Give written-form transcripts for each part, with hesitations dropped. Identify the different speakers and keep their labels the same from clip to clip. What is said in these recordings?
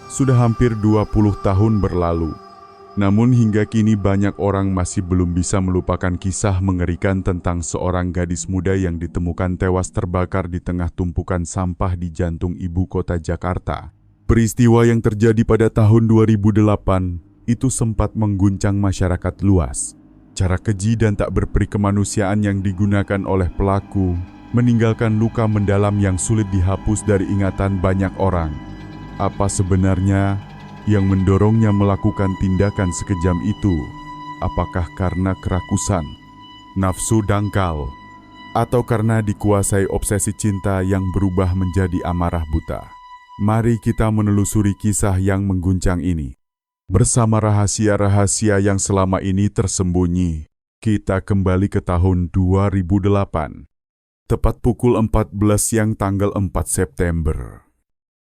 Speaker 1: Sudah hampir 20 tahun berlalu. Namun hingga kini banyak orang masih belum bisa melupakan kisah mengerikan tentang seorang gadis muda yang ditemukan tewas terbakar di tengah tumpukan sampah di jantung ibu kota Jakarta. Peristiwa yang terjadi pada tahun 2008 itu sempat mengguncang masyarakat luas. Cara keji dan tak berperi kemanusiaan yang digunakan oleh pelaku meninggalkan luka mendalam yang sulit dihapus dari ingatan banyak orang. Apa sebenarnya yang mendorongnya melakukan tindakan sekejam itu? Apakah karena kerakusan, nafsu dangkal, atau karena dikuasai obsesi cinta yang berubah menjadi amarah buta? Mari kita menelusuri kisah yang mengguncang ini. Bersama rahasia-rahasia yang selama ini tersembunyi, kita kembali ke tahun 2008. Tepat pukul 14 siang tanggal 4 September.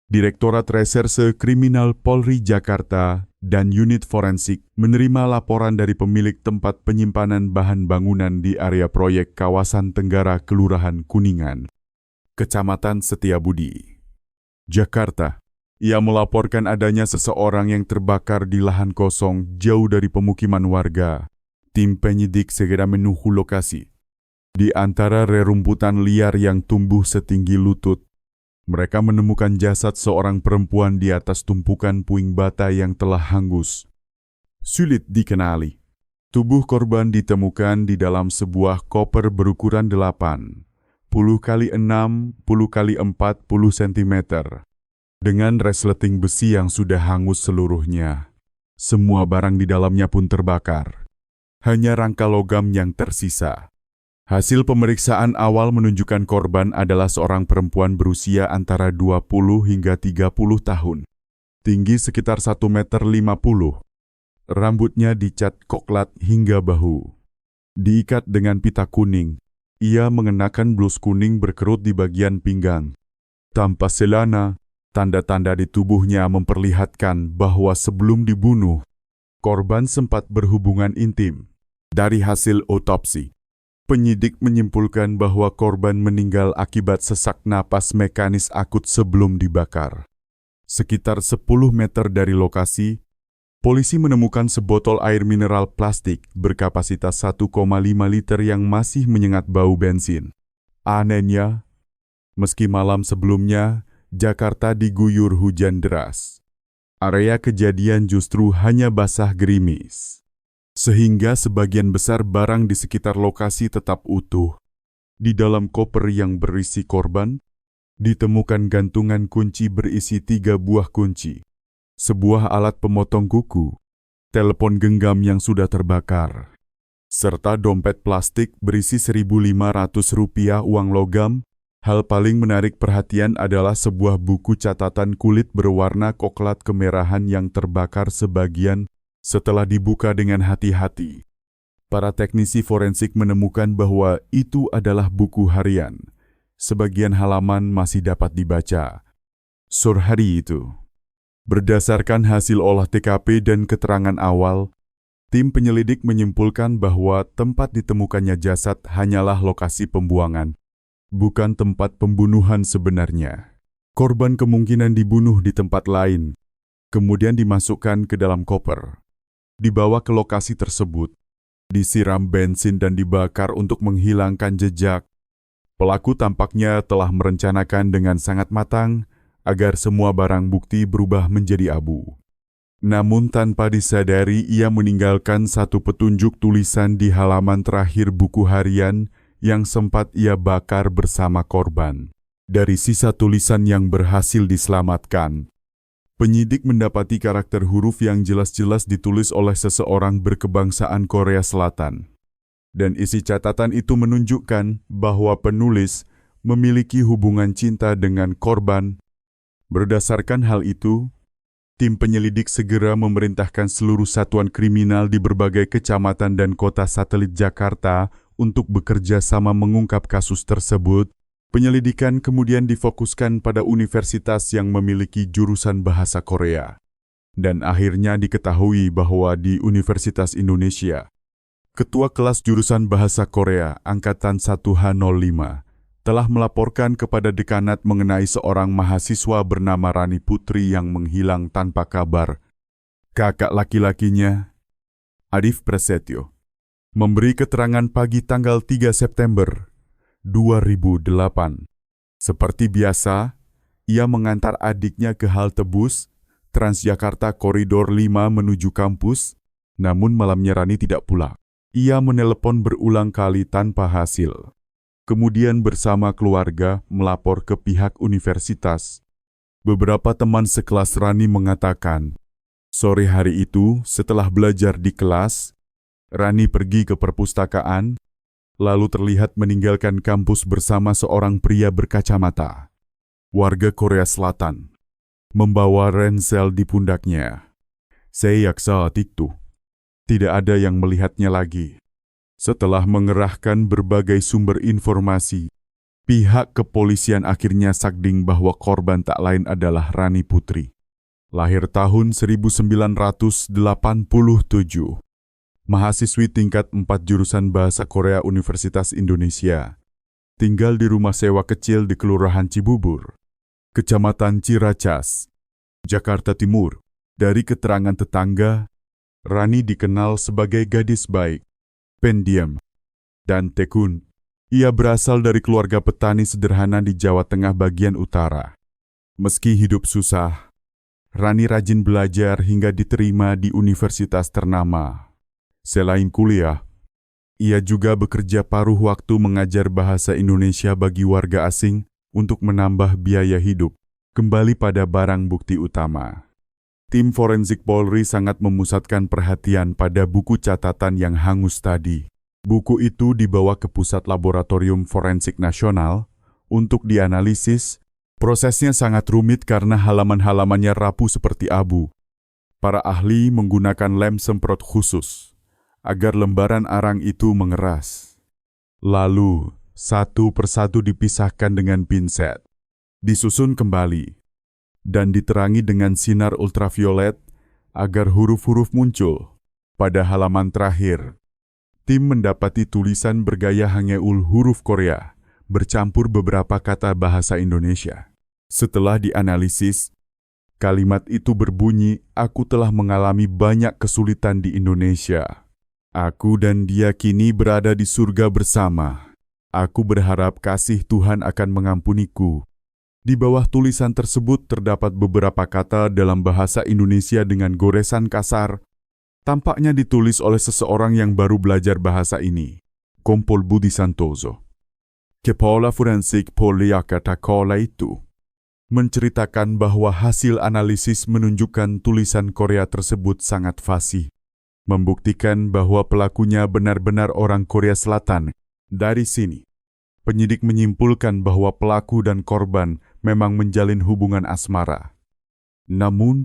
Speaker 1: Direktorat Reserse Kriminal Polri Jakarta dan unit forensik menerima laporan dari pemilik tempat penyimpanan bahan bangunan di area proyek kawasan Tenggara Kelurahan Kuningan, Kecamatan Setiabudi, Jakarta. Ia melaporkan adanya seseorang yang terbakar di lahan kosong jauh dari pemukiman warga. Tim penyidik segera menuju lokasi. Di antara rerumputan liar yang tumbuh setinggi lutut, mereka menemukan jasad seorang perempuan di atas tumpukan puing bata yang telah hangus. Sulit dikenali. Tubuh korban ditemukan di dalam sebuah koper berukuran 8, 10 x 6, 10 x 40 cm. Dengan resleting besi yang sudah hangus seluruhnya. Semua barang di dalamnya pun terbakar. Hanya rangka logam yang tersisa. Hasil pemeriksaan awal menunjukkan korban adalah seorang perempuan berusia antara 20 hingga 30 tahun. Tinggi sekitar 1,50 meter. Rambutnya dicat koklat hingga bahu. Diikat dengan pita kuning. Ia mengenakan blus kuning berkerut di bagian pinggang. Tanpa celana, tanda-tanda di tubuhnya memperlihatkan bahwa sebelum dibunuh, korban sempat berhubungan intim. Dari hasil otopsi, penyidik menyimpulkan bahwa korban meninggal akibat sesak napas mekanis akut sebelum dibakar. Sekitar 10 meter dari lokasi, polisi menemukan sebotol air mineral plastik berkapasitas 1,5 liter yang masih menyengat bau bensin. Anehnya, meski malam sebelumnya, Jakarta diguyur hujan deras. Area kejadian justru hanya basah gerimis. Sehingga sebagian besar barang di sekitar lokasi tetap utuh. Di dalam koper yang berisi korban, ditemukan gantungan kunci berisi 3 buah kunci, sebuah alat pemotong kuku, telepon genggam yang sudah terbakar, serta dompet plastik berisi Rp1.500 uang logam. Hal paling menarik perhatian adalah sebuah buku catatan kulit berwarna koklat kemerahan yang terbakar sebagian setelah dibuka dengan hati-hati. Para teknisi forensik menemukan bahwa itu adalah buku harian. Sebagian halaman masih dapat dibaca. Sore hari itu, berdasarkan hasil olah TKP dan keterangan awal, tim penyelidik menyimpulkan bahwa tempat ditemukannya jasad hanyalah lokasi pembuangan, bukan tempat pembunuhan sebenarnya. Korban kemungkinan dibunuh di tempat lain, kemudian dimasukkan ke dalam koper. Dibawa ke lokasi tersebut, disiram bensin dan dibakar untuk menghilangkan jejak. Pelaku tampaknya telah merencanakan dengan sangat matang agar semua barang bukti berubah menjadi abu. Namun tanpa disadari ia meninggalkan satu petunjuk tulisan di halaman terakhir buku harian yang sempat ia bakar bersama korban. Dari sisa tulisan yang berhasil diselamatkan, penyidik mendapati karakter huruf yang jelas-jelas ditulis oleh seseorang berkebangsaan Korea Selatan. Dan isi catatan itu menunjukkan bahwa penulis memiliki hubungan cinta dengan korban. Berdasarkan hal itu, tim penyelidik segera memerintahkan seluruh satuan kriminal di berbagai kecamatan dan kota satelit Jakarta untuk bekerja sama mengungkap kasus tersebut. Penyelidikan kemudian difokuskan pada universitas yang memiliki jurusan bahasa Korea. Dan akhirnya diketahui bahwa di Universitas Indonesia, Ketua Kelas Jurusan Bahasa Korea Angkatan 1H05, telah melaporkan kepada dekanat mengenai seorang mahasiswa bernama Rani Putri yang menghilang tanpa kabar. Kakak laki-lakinya, Adif Prasetyo, memberi keterangan pagi tanggal 3 September 2008. Seperti biasa, ia mengantar adiknya ke halte bus Transjakarta Koridor 5 menuju kampus, namun malamnya Rani tidak pulang. Ia menelepon berulang kali tanpa hasil. Kemudian bersama keluarga melapor ke pihak universitas. Beberapa teman sekelas Rani mengatakan, sore hari itu setelah belajar di kelas, Rani pergi ke perpustakaan, lalu terlihat meninggalkan kampus bersama seorang pria berkacamata, warga Korea Selatan, membawa ransel di pundaknya. Sejak saat itu, tidak ada yang melihatnya lagi. Setelah mengerahkan berbagai sumber informasi, pihak kepolisian akhirnya sakding bahwa korban tak lain adalah Rani Putri. Lahir tahun 1987, mahasiswi tingkat 4 jurusan Bahasa Korea Universitas Indonesia. Tinggal di rumah sewa kecil di Kelurahan Cibubur, Kecamatan Ciracas, Jakarta Timur. Dari keterangan tetangga, Rani dikenal sebagai gadis baik, pendiam, dan tekun. Ia berasal dari keluarga petani sederhana di Jawa Tengah bagian utara. Meski hidup susah, Rani rajin belajar hingga diterima di universitas ternama. Selain kuliah, ia juga bekerja paruh waktu mengajar bahasa Indonesia bagi warga asing untuk menambah biaya hidup. Kembali pada barang bukti utama. Tim forensik Polri sangat memusatkan perhatian pada buku catatan yang hangus tadi. Buku itu dibawa ke Pusat Laboratorium Forensik Nasional untuk dianalisis. Prosesnya sangat rumit karena halaman-halamannya rapuh seperti abu. Para ahli menggunakan lem semprot khusus agar lembaran arang itu mengeras. Lalu, satu persatu dipisahkan dengan pinset, disusun kembali, dan diterangi dengan sinar ultraviolet agar huruf-huruf muncul. Pada halaman terakhir, tim mendapati tulisan bergaya Hangeul huruf Korea, bercampur beberapa kata bahasa Indonesia. Setelah dianalisis, kalimat itu berbunyi, "Aku telah mengalami banyak kesulitan di Indonesia. Aku dan dia kini berada di surga bersama. Aku berharap kasih Tuhan akan mengampuniku." Di bawah tulisan tersebut terdapat beberapa kata dalam bahasa Indonesia dengan goresan kasar. Tampaknya ditulis oleh seseorang yang baru belajar bahasa ini. Kompol Budi Santoso, Kepala Forensik Polri Jakarta kala itu, menceritakan bahwa hasil analisis menunjukkan tulisan Korea tersebut sangat fasih, membuktikan bahwa pelakunya benar-benar orang Korea Selatan. Dari sini, penyidik menyimpulkan bahwa pelaku dan korban memang menjalin hubungan asmara. Namun,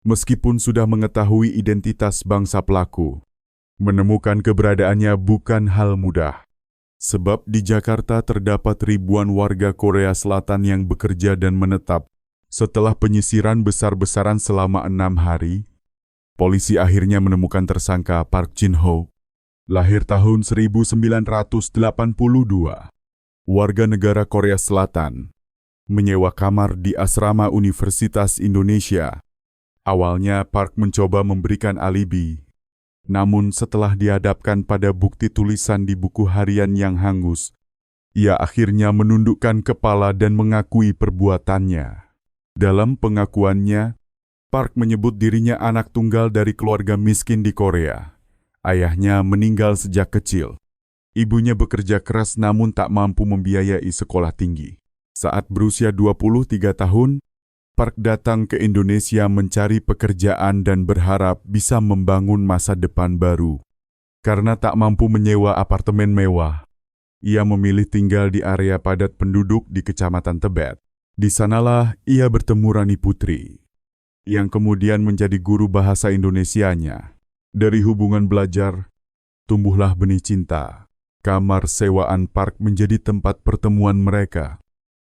Speaker 1: meskipun sudah mengetahui identitas bangsa pelaku, menemukan keberadaannya bukan hal mudah. Sebab di Jakarta terdapat ribuan warga Korea Selatan yang bekerja dan menetap. Setelah penyisiran besar-besaran selama 6 hari, polisi akhirnya menemukan tersangka Park Jin-ho, lahir tahun 1982, warga negara Korea Selatan, menyewa kamar di asrama Universitas Indonesia. Awalnya Park mencoba memberikan alibi, namun setelah dihadapkan pada bukti tulisan di buku harian yang hangus, ia akhirnya menundukkan kepala dan mengakui perbuatannya. Dalam pengakuannya, Park menyebut dirinya anak tunggal dari keluarga miskin di Korea. Ayahnya meninggal sejak kecil. Ibunya bekerja keras namun tak mampu membiayai sekolah tinggi. Saat berusia 23 tahun, Park datang ke Indonesia mencari pekerjaan dan berharap bisa membangun masa depan baru. Karena tak mampu menyewa apartemen mewah, ia memilih tinggal di area padat penduduk di Kecamatan Tebet. Di sanalah ia bertemu Rani Putri, yang kemudian menjadi guru bahasa Indonesianya. Dari hubungan belajar, tumbuhlah benih cinta. Kamar sewaan Park menjadi tempat pertemuan mereka.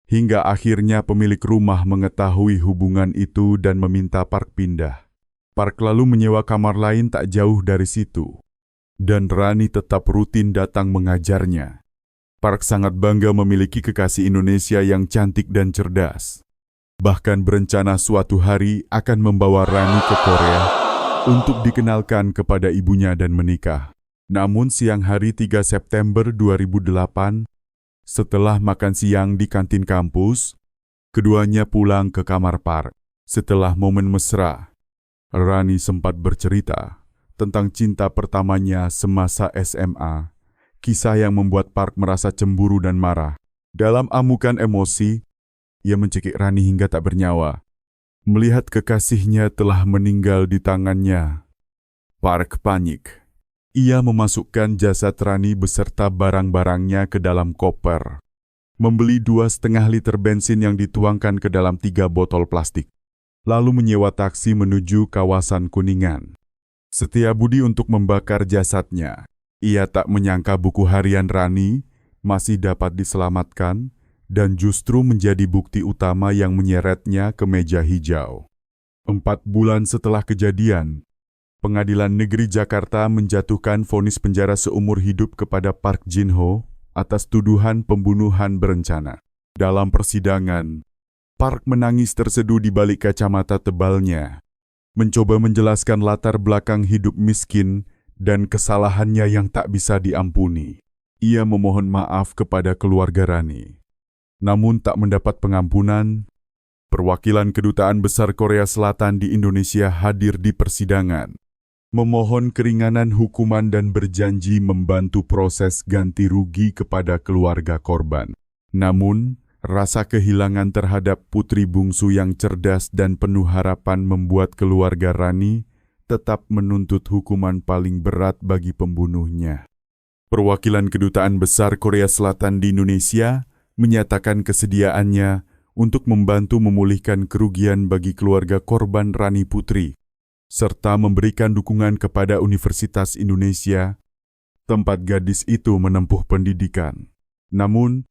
Speaker 1: Hingga akhirnya pemilik rumah mengetahui hubungan itu dan meminta Park pindah. Park lalu menyewa kamar lain tak jauh dari situ. Dan Rani tetap rutin datang mengajarnya. Park sangat bangga memiliki kekasih Indonesia yang cantik dan cerdas. Bahkan berencana suatu hari akan membawa Rani ke Korea untuk dikenalkan kepada ibunya dan menikah. Namun siang hari 3 September 2008, setelah makan siang di kantin kampus, keduanya pulang ke kamar Park. Setelah momen mesra, Rani sempat bercerita tentang cinta pertamanya semasa SMA. Kisah yang membuat Park merasa cemburu dan marah. Dalam amukan emosi, ia mencekik Rani hingga tak bernyawa. Melihat kekasihnya telah meninggal di tangannya, Park panik. Ia memasukkan jasad Rani beserta barang-barangnya ke dalam koper. Membeli 2,5 liter bensin yang dituangkan ke dalam 3 botol plastik. Lalu menyewa taksi menuju kawasan Kuningan. Setia budi untuk membakar jasadnya. Ia tak menyangka buku harian Rani masih dapat diselamatkan dan justru menjadi bukti utama yang menyeretnya ke meja hijau. 4 bulan setelah kejadian, Pengadilan Negeri Jakarta menjatuhkan vonis penjara seumur hidup kepada Park Jin-ho atas tuduhan pembunuhan berencana. Dalam persidangan, Park menangis terseduh di balik kacamata tebalnya, mencoba menjelaskan latar belakang hidup miskin dan kesalahannya yang tak bisa diampuni. Ia memohon maaf kepada keluarga Rani. Namun tak mendapat pengampunan. Perwakilan Kedutaan Besar Korea Selatan di Indonesia hadir di persidangan, memohon keringanan hukuman dan berjanji membantu proses ganti rugi kepada keluarga korban. Namun, rasa kehilangan terhadap putri bungsu yang cerdas dan penuh harapan membuat keluarga Rani tetap menuntut hukuman paling berat bagi pembunuhnya. Perwakilan Kedutaan Besar Korea Selatan di Indonesia menyatakan kesediaannya untuk membantu memulihkan kerugian bagi keluarga korban Rani Putri, serta memberikan dukungan kepada Universitas Indonesia, tempat gadis itu menempuh pendidikan. Namun,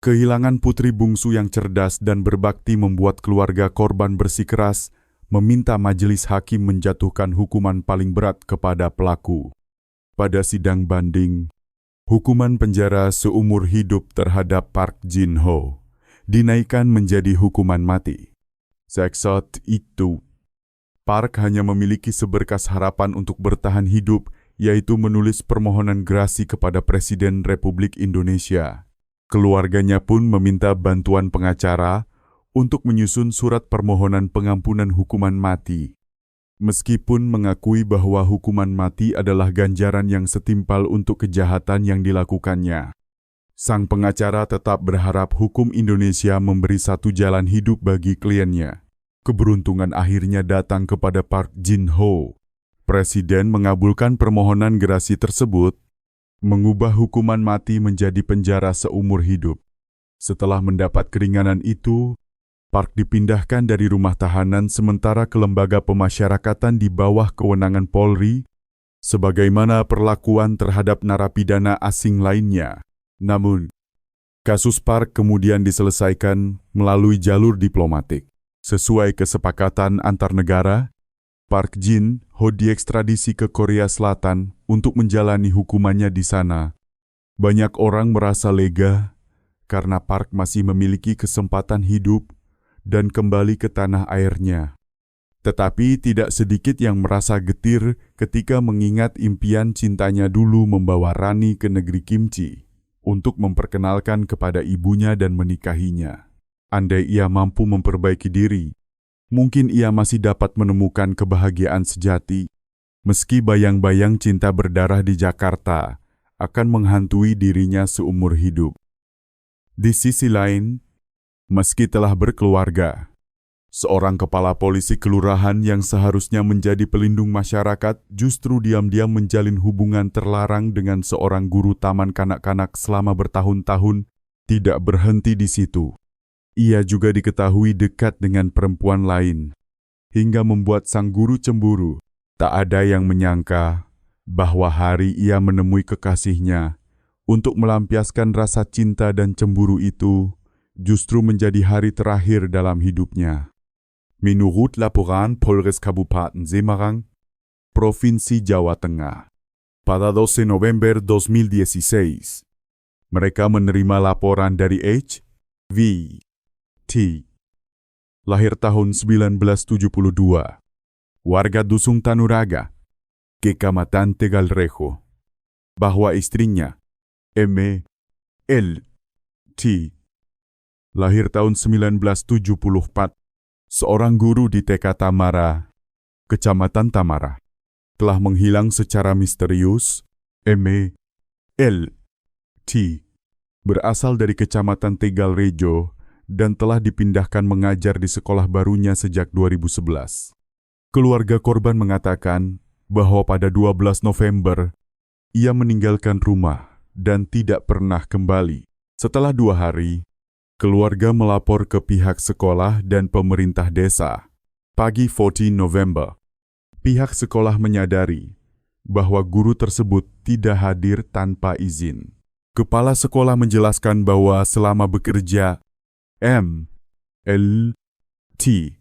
Speaker 1: kehilangan putri bungsu yang cerdas dan berbakti membuat keluarga korban bersikeras meminta majelis hakim menjatuhkan hukuman paling berat kepada pelaku. Pada sidang banding, hukuman penjara seumur hidup terhadap Park Jin-ho dinaikkan menjadi hukuman mati. Saat itu, Park hanya memiliki seberkas harapan untuk bertahan hidup, yaitu menulis permohonan gerasi kepada Presiden Republik Indonesia. Keluarganya pun meminta bantuan pengacara untuk menyusun surat permohonan pengampunan hukuman mati. Meskipun mengakui bahwa hukuman mati adalah ganjaran yang setimpal untuk kejahatan yang dilakukannya, sang pengacara tetap berharap hukum Indonesia memberi satu jalan hidup bagi kliennya. Keberuntungan akhirnya datang kepada Park Jin-ho. Presiden mengabulkan permohonan gerasi tersebut, mengubah hukuman mati menjadi penjara seumur hidup. Setelah mendapat keringanan itu, Park dipindahkan dari rumah tahanan sementara ke lembaga pemasyarakatan di bawah kewenangan Polri, sebagaimana perlakuan terhadap narapidana asing lainnya. Namun, kasus Park kemudian diselesaikan melalui jalur diplomatik. Sesuai kesepakatan antar negara, Park Jin-ho diekstradisi ke Korea Selatan untuk menjalani hukumannya di sana. Banyak orang merasa lega karena Park masih memiliki kesempatan hidup dan kembali ke tanah airnya. Tetapi tidak sedikit yang merasa getir ketika mengingat impian cintanya dulu membawa Rani ke negeri kimchi untuk memperkenalkan kepada ibunya dan menikahinya. Andai ia mampu memperbaiki diri, mungkin ia masih dapat menemukan kebahagiaan sejati, meski bayang-bayang cinta berdarah di Jakarta akan menghantui dirinya seumur hidup. Di sisi lain, meski telah berkeluarga, seorang kepala polisi kelurahan yang seharusnya menjadi pelindung masyarakat justru diam-diam menjalin hubungan terlarang dengan seorang guru taman kanak-kanak selama bertahun-tahun. Tidak berhenti di situ. Ia juga diketahui dekat dengan perempuan lain, hingga membuat sang guru cemburu. Tak ada yang menyangka bahwa hari ia menemui kekasihnya untuk melampiaskan rasa cinta dan cemburu itu justru menjadi hari terakhir dalam hidupnya. Menurut laporan Polres Kabupaten Semarang, Provinsi Jawa Tengah, pada 12 November 2016, Mereka menerima laporan dari H.V. T. Lahir tahun 1972. Warga Dusun Tanuraga, Kecamatan Tegalrejo, bahwa istrinya, M. L. T. Lahir tahun 1974, seorang guru di TK Tamara, Kecamatan Tamara, telah menghilang secara misterius. M. L. T. berasal dari Kecamatan Tegalrejo dan telah dipindahkan mengajar di sekolah barunya sejak 2011. Keluarga korban mengatakan bahwa pada 12 November, ia meninggalkan rumah dan tidak pernah kembali. Setelah 2 hari, keluarga melapor ke pihak sekolah dan pemerintah desa. Pagi 14 November, pihak sekolah menyadari bahwa guru tersebut tidak hadir tanpa izin. Kepala sekolah menjelaskan bahwa selama bekerja, M. L. T.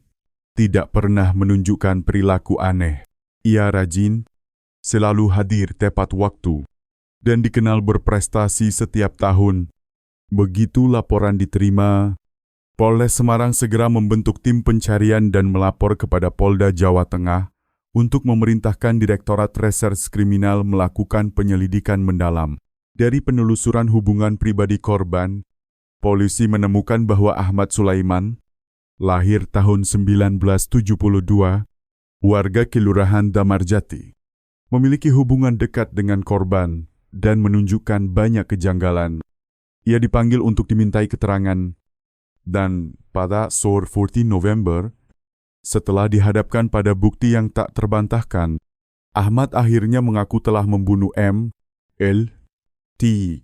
Speaker 1: tidak pernah menunjukkan perilaku aneh. Ia rajin, selalu hadir tepat waktu, dan dikenal berprestasi setiap tahun. Begitu laporan diterima, Polres Semarang segera membentuk tim pencarian dan melapor kepada Polda Jawa Tengah untuk memerintahkan Direktorat Reserse Kriminal melakukan penyelidikan mendalam. Dari penelusuran hubungan pribadi korban, polisi menemukan bahwa Ahmad Sulaiman, lahir tahun 1972, warga Kelurahan Damarjati, memiliki hubungan dekat dengan korban dan menunjukkan banyak kejanggalan. Ia dipanggil untuk dimintai keterangan, dan pada sore 14 November, setelah dihadapkan pada bukti yang tak terbantahkan, Ahmad akhirnya mengaku telah membunuh M. L. T.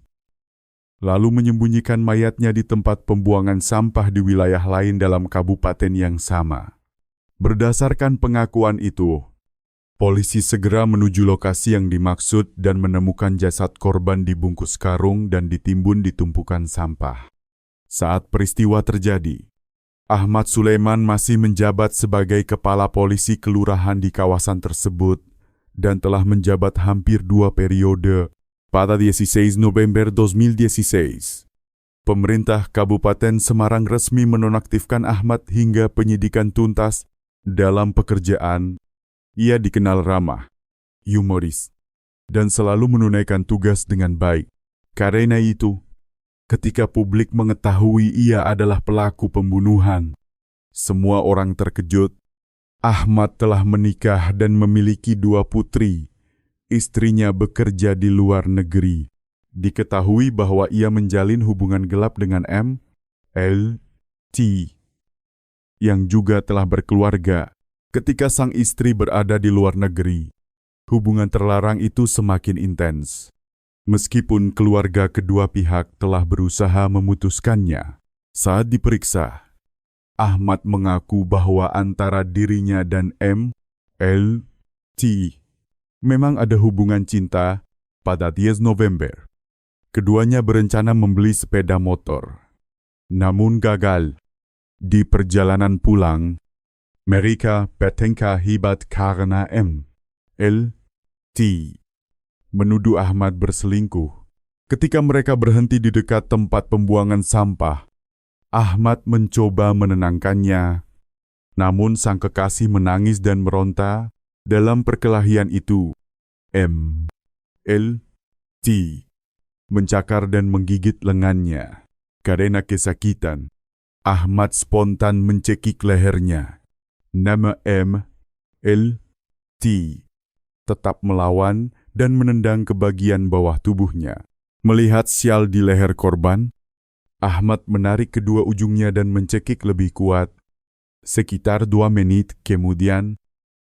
Speaker 1: lalu menyembunyikan mayatnya di tempat pembuangan sampah di wilayah lain dalam kabupaten yang sama. Berdasarkan pengakuan itu, polisi segera menuju lokasi yang dimaksud dan menemukan jasad korban dibungkus karung dan ditimbun di tumpukan sampah. Saat peristiwa terjadi, Ahmad Sulaiman masih menjabat sebagai kepala polisi kelurahan di kawasan tersebut dan telah menjabat hampir 2 periode. Pada 16 November 2016, pemerintah Kabupaten Semarang resmi menonaktifkan Ahmad hingga penyidikan tuntas. Dalam pekerjaan, ia dikenal ramah, humoris, dan selalu menunaikan tugas dengan baik. Karena itu, ketika publik mengetahui ia adalah pelaku pembunuhan, semua orang terkejut. Ahmad telah menikah dan memiliki 2 putri. Istrinya bekerja di luar negeri. Diketahui bahwa ia menjalin hubungan gelap dengan M. L. T. yang juga telah berkeluarga. Ketika sang istri berada di luar negeri, hubungan terlarang itu semakin intens. Meskipun keluarga kedua pihak telah berusaha memutuskannya. Saat diperiksa, Ahmad mengaku bahwa antara dirinya dan M. L. T. memang ada hubungan cinta. Pada 10 November, keduanya berencana membeli sepeda motor. Namun gagal. Di perjalanan pulang, mereka bertengkar hebat karena M. L. T. menuduh Ahmad berselingkuh. Ketika mereka berhenti di dekat tempat pembuangan sampah, Ahmad mencoba menenangkannya. Namun sang kekasih menangis dan meronta. Dalam perkelahian itu, M. L. T. mencakar dan menggigit lengannya. Karena kesakitan, Ahmad spontan mencekik lehernya. Nama M. L. T. tetap melawan dan menendang ke bagian bawah tubuhnya. Melihat sial di leher korban, Ahmad menarik kedua ujungnya dan mencekik lebih kuat. Sekitar 2 menit kemudian,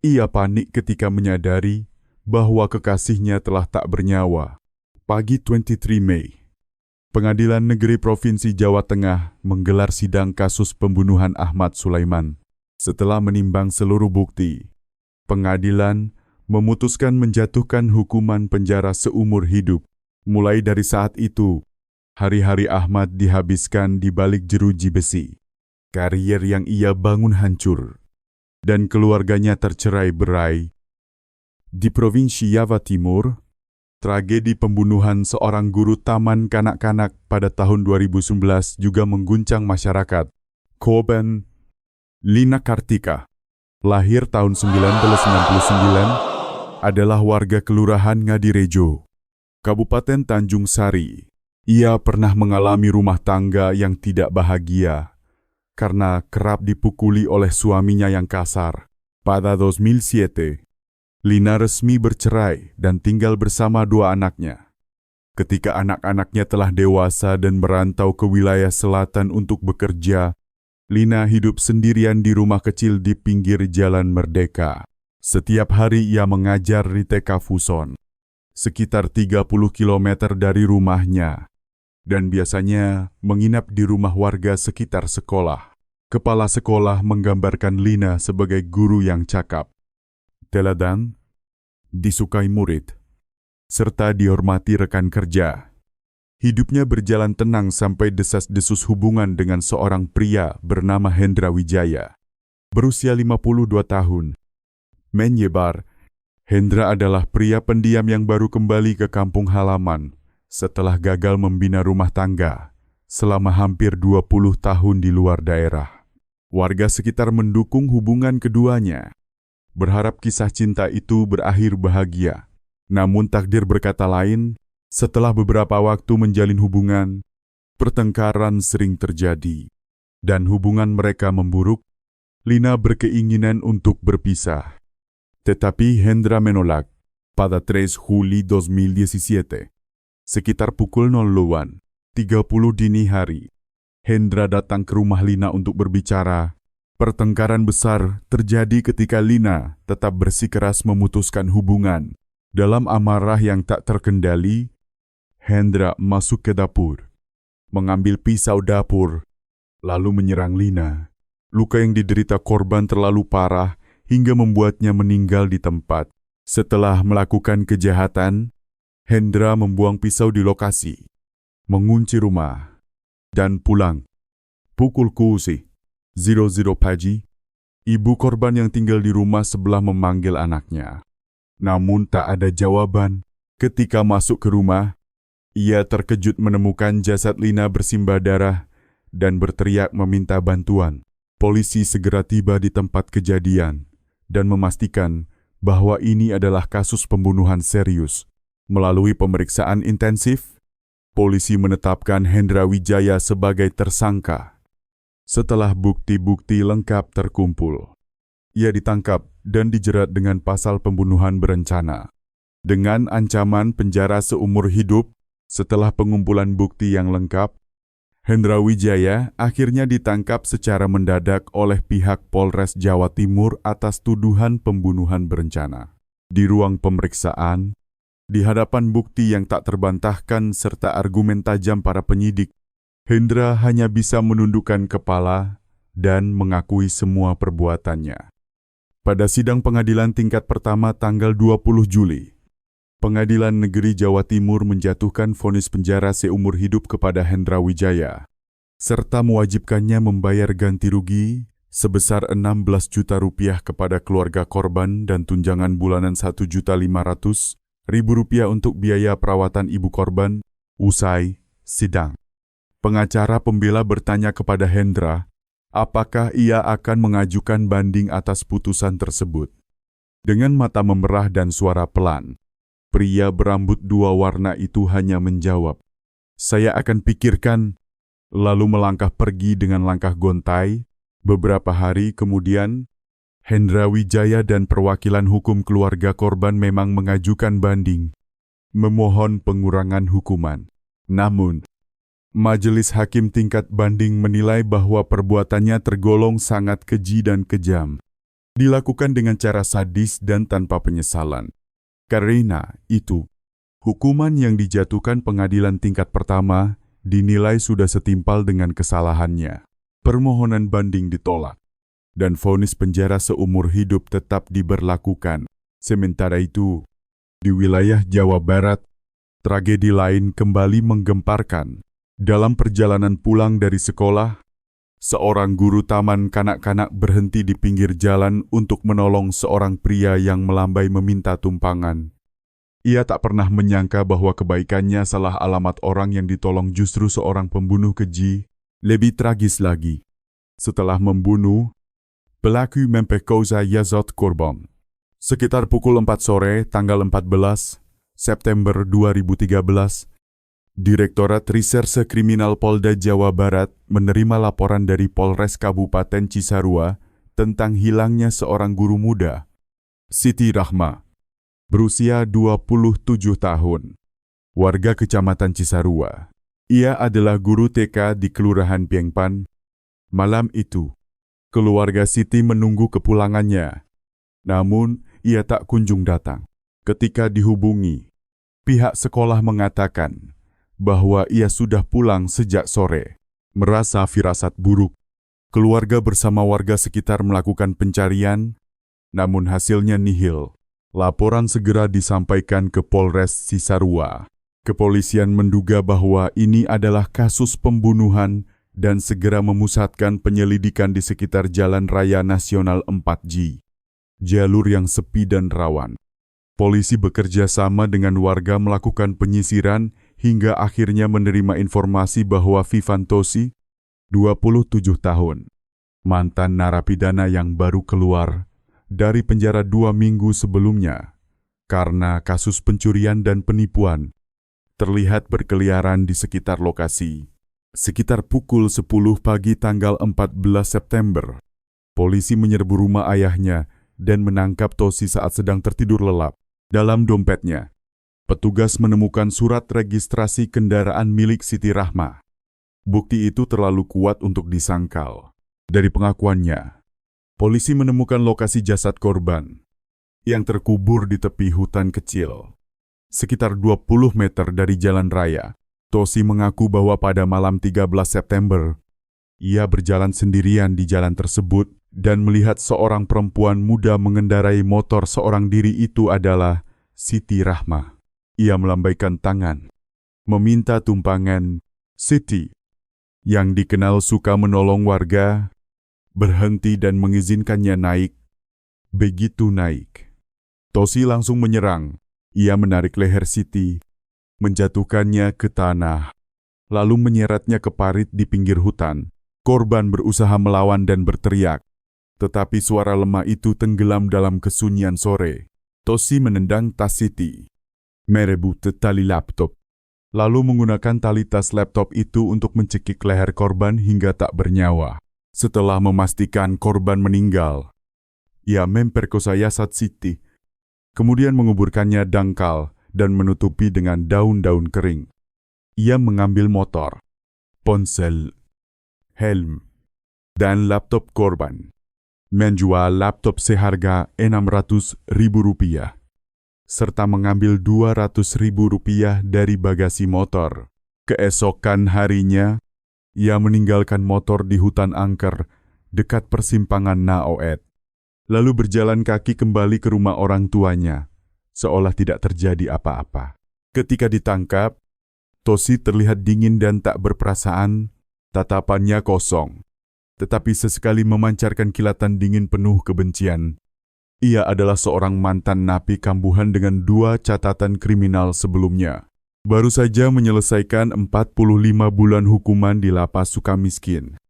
Speaker 1: ia panik ketika menyadari bahwa kekasihnya telah tak bernyawa. Pagi 23 Mei, Pengadilan Negeri Provinsi Jawa Tengah menggelar sidang kasus pembunuhan Ahmad Sulaiman. Setelah menimbang seluruh bukti, pengadilan memutuskan menjatuhkan hukuman penjara seumur hidup. Mulai dari saat itu, hari-hari Ahmad dihabiskan di balik jeruji besi. Karier yang ia bangun hancur, dan keluarganya tercerai-berai. Di Provinsi Jawa Timur, Tragedi pembunuhan seorang guru taman kanak-kanak pada tahun 2011 juga mengguncang masyarakat. Korban Lina Kartika, lahir tahun 1969, adalah warga Kelurahan Ngadirejo, Kabupaten Tanjung Sari. Ia pernah mengalami rumah tangga yang tidak bahagia karena kerap dipukuli oleh suaminya yang kasar. Pada 2007, Lina resmi bercerai dan tinggal bersama dua anaknya. Ketika anak-anaknya telah dewasa dan merantau ke wilayah selatan untuk bekerja, Lina hidup sendirian di rumah kecil di pinggir Jalan Merdeka. Setiap hari ia mengajar di TK Fuson, sekitar 30 km dari rumahnya, dan biasanya menginap di rumah warga sekitar sekolah. Kepala sekolah menggambarkan Lina sebagai guru yang cakap, teladan, disukai murid, serta dihormati rekan kerja. Hidupnya berjalan tenang sampai desas-desus hubungan dengan seorang pria bernama Hendra Wijaya, berusia 52 tahun. Menyebar, Hendra adalah pria pendiam yang baru kembali ke kampung halaman setelah gagal membina rumah tangga selama hampir 20 tahun di luar daerah. Warga sekitar mendukung hubungan keduanya, berharap kisah cinta itu berakhir bahagia. Namun takdir berkata lain, setelah beberapa waktu menjalin hubungan, pertengkaran sering terjadi, dan hubungan mereka memburuk. Lina berkeinginan untuk berpisah, tetapi Hendra menolak. Pada 3 Juli 2017, sekitar pukul 00.30 dini hari, Hendra datang ke rumah Lina untuk berbicara. Pertengkaran besar terjadi ketika Lina tetap bersikeras memutuskan hubungan. Dalam amarah yang tak terkendali, Hendra masuk ke dapur, mengambil pisau dapur, lalu menyerang Lina. Luka yang diderita korban terlalu parah hingga membuatnya meninggal di tempat. Setelah melakukan kejahatan, Hendra membuang pisau di lokasi, mengunci rumah, dan pulang. Pukul 00.00 pagi, ibu korban yang tinggal di rumah sebelah memanggil anaknya. Namun tak ada jawaban. Ketika masuk ke rumah, ia terkejut menemukan jasad Lina bersimbah darah dan berteriak meminta bantuan. Polisi segera tiba di tempat kejadian dan memastikan bahwa ini adalah kasus pembunuhan serius. Melalui pemeriksaan intensif, polisi menetapkan Hendra Wijaya sebagai tersangka. Setelah bukti-bukti lengkap terkumpul, ia ditangkap dan dijerat dengan pasal pembunuhan berencana, dengan ancaman penjara seumur hidup. Setelah pengumpulan bukti yang lengkap, Hendra Wijaya akhirnya ditangkap secara mendadak oleh pihak Polres Jawa Timur atas tuduhan pembunuhan berencana. Di ruang pemeriksaan, di hadapan bukti yang tak terbantahkan serta argumen tajam para penyidik, Hendra hanya bisa menundukkan kepala dan mengakui semua perbuatannya. Pada sidang pengadilan tingkat pertama tanggal 20 Juli, Pengadilan Negeri Jawa Timur menjatuhkan vonis penjara seumur hidup kepada Hendra Wijaya, serta mewajibkannya membayar ganti rugi sebesar 16 juta rupiah kepada keluarga korban dan tunjangan bulanan 1.500.000 rupiah untuk biaya perawatan ibu korban. Usai sidang, pengacara pembela bertanya kepada Hendra, apakah ia akan mengajukan banding atas putusan tersebut. Dengan mata memerah dan suara pelan, pria berambut dua warna itu hanya menjawab, "Saya akan pikirkan," lalu melangkah pergi dengan langkah gontai. Beberapa hari kemudian, Hendra Wijaya dan perwakilan hukum keluarga korban memang mengajukan banding, memohon pengurangan hukuman. Namun, Majelis Hakim tingkat banding menilai bahwa perbuatannya tergolong sangat keji dan kejam, dilakukan dengan cara sadis dan tanpa penyesalan. Karena itu, hukuman yang dijatuhkan pengadilan tingkat pertama dinilai sudah setimpal dengan kesalahannya. Permohonan banding ditolak, dan vonis penjara seumur hidup tetap diberlakukan. Sementara itu, di wilayah Jawa Barat, tragedi lain kembali menggemparkan. Dalam perjalanan pulang dari sekolah, seorang guru taman kanak-kanak berhenti di pinggir jalan untuk menolong seorang pria yang melambai meminta tumpangan. Ia tak pernah menyangka bahwa kebaikannya salah alamat orang yang ditolong justru seorang pembunuh keji. Lebih tragis lagi, setelah membunuh, pelaku memperkosa jasad korban. Sekitar pukul 4 sore tanggal 14 September 2013, Direktorat Reserse Kriminal Polda Jawa Barat menerima laporan dari Polres Kabupaten Cisarua tentang hilangnya seorang guru muda, Siti Rahma, berusia 27 tahun, warga Kecamatan Cisarua. Ia adalah guru TK di Kelurahan Piengpan. Malam itu, keluarga Siti menunggu kepulangannya. Namun, ia tak kunjung datang. Ketika dihubungi, pihak sekolah mengatakan bahwa ia sudah pulang sejak sore. Merasa firasat buruk, keluarga bersama warga sekitar melakukan pencarian, namun hasilnya nihil. Laporan segera disampaikan ke Polres Cisarua. Kepolisian menduga bahwa ini adalah kasus pembunuhan dan segera memusatkan penyelidikan di sekitar Jalan Raya Nasional 4J, jalur yang sepi dan rawan. Polisi bekerja sama dengan warga melakukan penyisiran hingga akhirnya menerima informasi bahwa Vivantosi, 27 tahun, mantan narapidana yang baru keluar dari penjara 2 minggu sebelumnya karena kasus pencurian dan penipuan, terlihat berkeliaran di sekitar lokasi. Sekitar pukul 10 pagi tanggal 14 September, polisi menyerbu rumah ayahnya dan menangkap Tosi saat sedang tertidur lelap. Dalam dompetnya, petugas menemukan surat registrasi kendaraan milik Siti Rahma. Bukti itu terlalu kuat untuk disangkal. Dari pengakuannya, polisi menemukan lokasi jasad korban yang terkubur di tepi hutan kecil, sekitar 20 meter dari jalan raya. Tosi mengaku bahwa pada malam 13 September, ia berjalan sendirian di jalan tersebut dan melihat seorang perempuan muda mengendarai motor seorang diri. Itu adalah Siti Rahma. Ia melambaikan tangan, meminta tumpangan. Siti, yang dikenal suka menolong warga, berhenti dan mengizinkannya naik. Begitu naik, Tosi langsung menyerang. Ia menarik leher Siti, menjatuhkannya ke tanah, lalu menyeretnya ke parit di pinggir hutan. Korban berusaha melawan dan berteriak, tetapi suara lemah itu tenggelam dalam kesunyian sore. Tosi menendang tas Siti, merebut tali laptop, lalu menggunakan tali tas laptop itu untuk mencekik leher korban hingga tak bernyawa. Setelah memastikan korban meninggal, ia memperkosa jasad Siti, kemudian menguburkannya dangkal dan menutupi dengan daun-daun kering. Ia mengambil motor, ponsel, helm, dan laptop korban. Menjual laptop seharga Rp600.000, serta mengambil Rp200.000 dari bagasi motor. Keesokan harinya, ia meninggalkan motor di hutan angker dekat persimpangan Naoet, lalu berjalan kaki kembali ke rumah orang tuanya, seolah tidak terjadi apa-apa. Ketika ditangkap, Tosi terlihat dingin dan tak berperasaan, tatapannya kosong, tetapi sesekali memancarkan kilatan dingin penuh kebencian. Ia adalah seorang mantan napi kambuhan dengan 2 catatan kriminal sebelumnya. Baru saja menyelesaikan 45 bulan hukuman di Lapas Sukamiskin.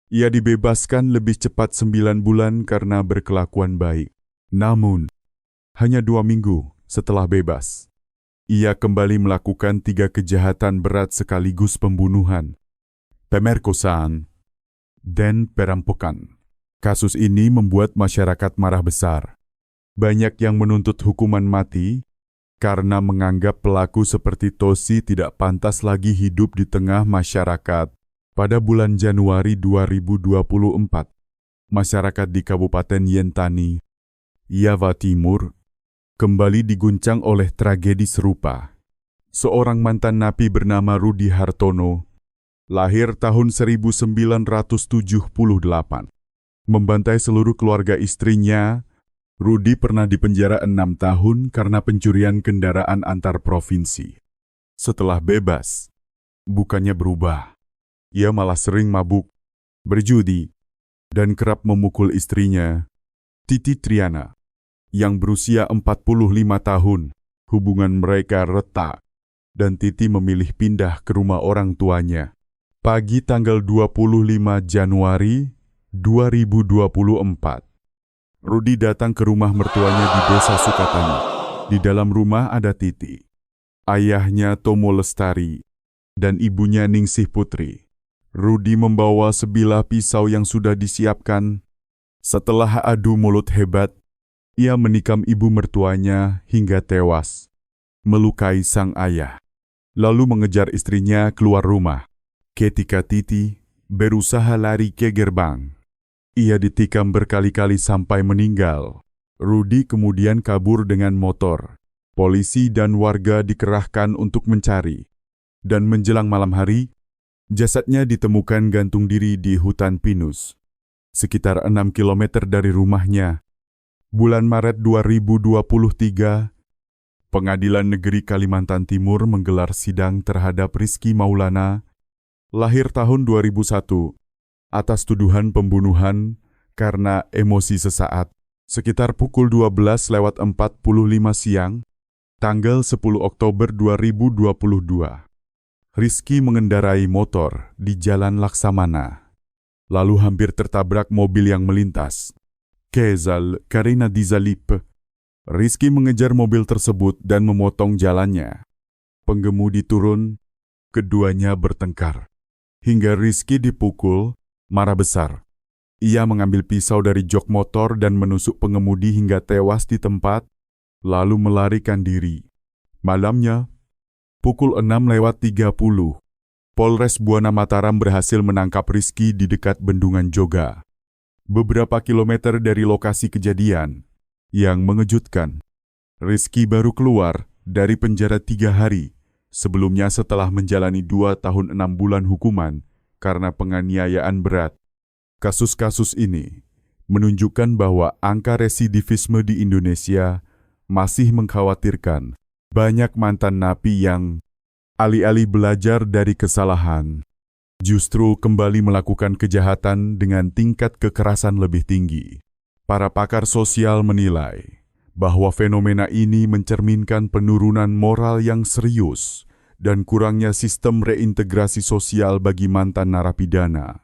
Speaker 1: Ia dibebaskan lebih cepat 9 bulan karena berkelakuan baik. Namun, hanya 2 minggu setelah bebas, ia kembali melakukan 3 kejahatan berat sekaligus pembunuhan, pemerkosaan, dan perampokan. Kasus ini membuat masyarakat marah besar. Banyak yang menuntut hukuman mati karena menganggap pelaku seperti Tosi tidak pantas lagi hidup di tengah masyarakat. Pada bulan Januari 2024, masyarakat di Kabupaten Yentani, Jawa Timur, kembali diguncang oleh tragedi serupa. Seorang mantan napi bernama Rudi Hartono, lahir tahun 1978, membantai seluruh keluarga istrinya. Rudi pernah dipenjara 6 tahun karena pencurian kendaraan antar provinsi. Setelah bebas, bukannya berubah. Ia malah sering mabuk, berjudi, dan kerap memukul istrinya, Titi Triana, yang berusia 45 tahun. Hubungan mereka retak, dan Titi memilih pindah ke rumah orang tuanya. Pagi tanggal 25 Januari 2024. Rudi datang ke rumah mertuanya di Desa Sukatani. Di dalam rumah ada Titi, ayahnya Tomo Lestari, dan ibunya Ningsih Putri. Rudi membawa sebilah pisau yang sudah disiapkan. Setelah adu mulut hebat, ia menikam ibu mertuanya hingga tewas, melukai sang ayah, lalu mengejar istrinya keluar rumah. Ketika Titi berusaha lari ke gerbang, ia ditikam berkali-kali sampai meninggal. Rudi kemudian kabur dengan motor. Polisi dan warga dikerahkan untuk mencari. Dan menjelang malam hari, jasadnya ditemukan gantung diri di hutan pinus, sekitar 6 km dari rumahnya. Bulan Maret 2023, Pengadilan Negeri Kalimantan Timur menggelar sidang terhadap Rizky Maulana, lahir tahun 2001, atas tuduhan pembunuhan karena emosi sesaat. Sekitar pukul 12:45 siang, tanggal 10 Oktober 2022. Rizky mengendarai motor di Jalan Laksamana, lalu hampir tertabrak mobil yang melintas. Kezal karena dizalip. Rizky mengejar mobil tersebut dan memotong jalannya. Pengemudi turun, keduanya bertengkar. Hingga Rizky dipukul, marah besar. Ia mengambil pisau dari jok motor dan menusuk pengemudi hingga tewas di tempat, lalu melarikan diri. Malamnya, pukul 6:30, Polres Buana Mataram berhasil menangkap Rizky di dekat Bendungan Joga, beberapa kilometer dari lokasi kejadian. Yang mengejutkan, Rizky baru keluar dari penjara 3 hari, sebelumnya setelah menjalani 2 tahun 6 bulan hukuman karena penganiayaan berat. Kasus-kasus ini menunjukkan bahwa angka residivisme di Indonesia masih mengkhawatirkan. Banyak mantan napi yang alih-alih belajar dari kesalahan, justru kembali melakukan kejahatan dengan tingkat kekerasan lebih tinggi. Para pakar sosial menilai bahwa fenomena ini mencerminkan penurunan moral yang serius dan kurangnya sistem reintegrasi sosial bagi mantan narapidana.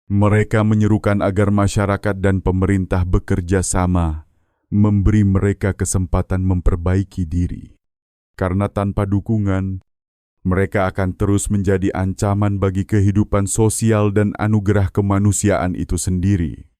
Speaker 1: Mereka menyerukan agar masyarakat dan pemerintah bekerja sama, memberi mereka kesempatan memperbaiki diri. Karena tanpa dukungan, mereka akan terus menjadi ancaman bagi kehidupan sosial dan anugerah kemanusiaan itu sendiri.